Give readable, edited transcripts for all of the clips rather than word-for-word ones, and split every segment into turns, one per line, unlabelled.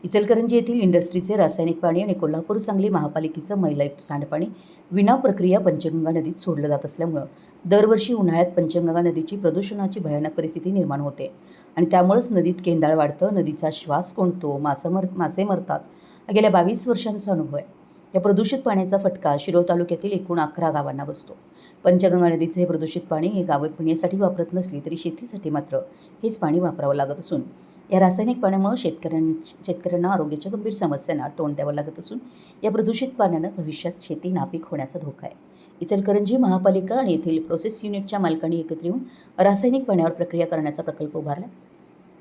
इचलकरंजी येथील इंडस्ट्रीचे रासायनिक पाणी आणि कोल्हापूर सांगली महापालिकेचं मैलायुक्त सांडपाणी विना प्रक्रिया पंचगंगा नदीत सोडलं जात असल्यामुळं दरवर्षी उन्हाळ्यात पंचगंगा नदीची प्रदूषणाची भयानक परिस्थिती निर्माण होते आणि त्यामुळेच नदीत केंदाळ वाढतं, नदीचा श्वास कोंडतो, मासे मरतात. हा गेल्या 22 वर्षांचा अनुभव आहे. या प्रदूषित पाण्याचा फटका शिरोळ तालुक्यातील एकूण 11 गावांना बसतो. पंचगंगा नदीचे हे प्रदूषित पाणी ही गावे पिण्यासाठी वापरत नसली तरी शेतीसाठी मात्र हेच पाणी वापरावं लागत असून या रासायनिक पाण्यामुळे शेतकऱ्यांना आरोग्याच्या गंभीर समस्यांना तोंड द्यावं लागत असून या प्रदूषित पाण्यानं भविष्यात शेती नापीक होण्याचा धोका आहे. इचलकरंजी महापालिका आणि येथील प्रोसेस युनिटच्या मालकांनी एकत्र येऊन रासायनिक पाण्यावर प्रक्रिया करण्याचा प्रकल्प उभारला,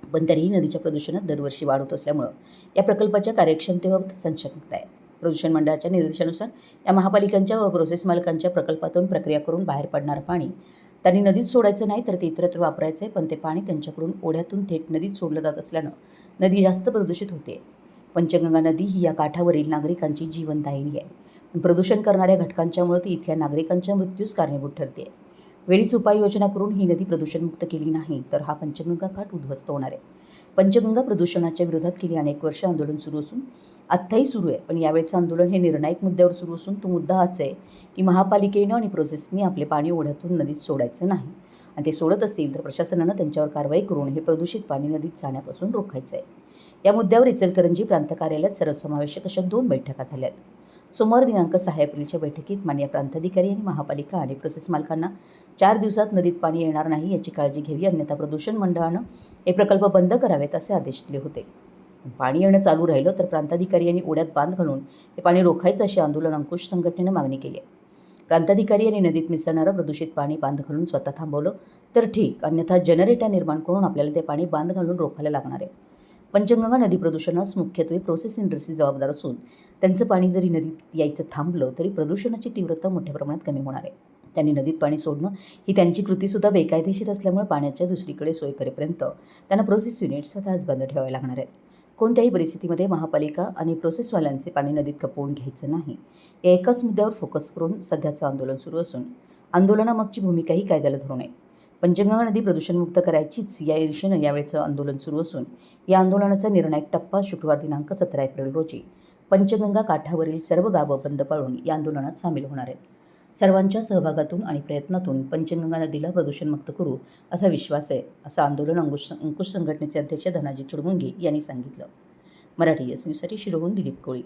पण तरीही नदीच्या प्रदूषणात दरवर्षी वाढ होत असल्यामुळं या प्रकल्पाच्या कार्यक्षमतेबाबत संशयता आहे. प्रदूषण मंडळाच्या निर्देशानुसार या महापालिकांच्या व प्रोसेस मालकांच्या प्रकल्पातून प्रक्रिया करून बाहेर पडणारं पाणी त्यांनी नदीत सोडायचं नाही तर ते इतरत्र वापरायचं आहे, पण ते पाणी त्यांच्याकडून ओढ्यातून थेट नदीत सोडलं जात असल्यानं नदी जास्त प्रदूषित होते. पंचगंगा नदी ही या काठावरील नागरिकांची जीवनदायिनी आहे, पण प्रदूषण करणाऱ्या घटकांच्यामुळे ती इथल्या नागरिकांच्या मृत्यूस कारणीभूत ठरते. वेळीच उपाययोजना करून ही नदी प्रदूषणमुक्त केली नाही तर हा पंचगंगा घाट उद्ध्वस्त होणार आहे. पंचगंगा प्रदूषणाच्या विरोधात गेली अनेक वर्ष आंदोलन सुरू असून आत्ताही सुरू आहे, पण यावेळचं आंदोलन हे निर्णायक मुद्द्यावर सुरू असून तो मुद्दा हाच आहे की महापालिकेनं आणि प्रोसेसनी आपले पाणी ओढ्यातून नदीत सोडायचं नाही आणि ते सोडत असतील तर प्रशासनानं त्यांच्यावर कारवाई करून हे प्रदूषित पाणी नदीत जाण्यापासून रोखायचं आहे. या मुद्द्यावर इचलकरंजी प्रांत कार्यालयात सर्वसमावेशक अशा 2 बैठका झाल्यात. सोमवार दिनांक 6 एप्रिलच्या बैठकीत माननीय प्रांताधिकारी आणि महापालिका आणि प्रोसेस मालकांना 4 दिवसात नदीत पाणी येणार नाही याची काळजी घ्यावी, अन्यथा प्रदूषण मंडळानं हे प्रकल्प बंद करावेत असे आदेश दिले होते. पाणी येणं चालू राहिलं तर प्रांताधिकारी यांनी ओढ्यात बांध घालून हे पाणी रोखायचं अशी आंदोलन अंकुश संघटनेनं मागणी केली आहे. प्रांताधिकारी यांनी नदीत मिसळणारं प्रदूषित पाणी बांध घालून स्वतः थांबवलं तर ठीक, अन्यथा जनरेटर निर्माण करून आपल्याला ते पाणी बांध घालून रोखायला लागणार आहे. पंचगंगा नदी प्रदूषणास मुख्यत्वे प्रोसेस इंडस्ट्री जबाबदार असून त्यांचं पाणी जरी नदीत यायचं थांबलं तरी प्रदूषणाची तीव्रता मोठ्या प्रमाणात कमी होणार आहे. त्यांनी नदीत पाणी सोडणं ही त्यांची कृतीसुद्धा बेकायदेशीर असल्यामुळे पाण्याच्या दुसरीकडे सोय करेपर्यंत त्यांना प्रोसेस युनिट स्वतःच बंद ठेवावे लागणार आहेत. कोणत्याही परिस्थितीमध्ये महापालिका आणि प्रोसेसवाल्यांचे पाणी नदीत खपवून घ्यायचं नाही या एकाच मुद्द्यावर फोकस करून सध्याचं आंदोलन सुरू असून आंदोलनामागची भूमिकाही कायद्याला धरून आहे. पंचगंगा नदी प्रदूषणमुक्त करायचीच या दिशेनं यावेळचं आंदोलन सुरू असून या आंदोलनाचा निर्णायक टप्पा शुक्रवार दिनांक 17 एप्रिल रोजी पंचगंगा काठावरील सर्व गावं बंद पाळून या आंदोलनात सामील होणार आहेत. सर्वांच्या सहभागातून आणि प्रयत्नातून पंचगंगा नदीला प्रदूषणमुक्त करू असा विश्वास आहे, असं आंदोलन अंकुश संघटनेचे अध्यक्ष धनाजी चुडमुंगी यांनी सांगितलं. मराठी एस न्यूजसाठी शिरोहून दिलीप कोळी.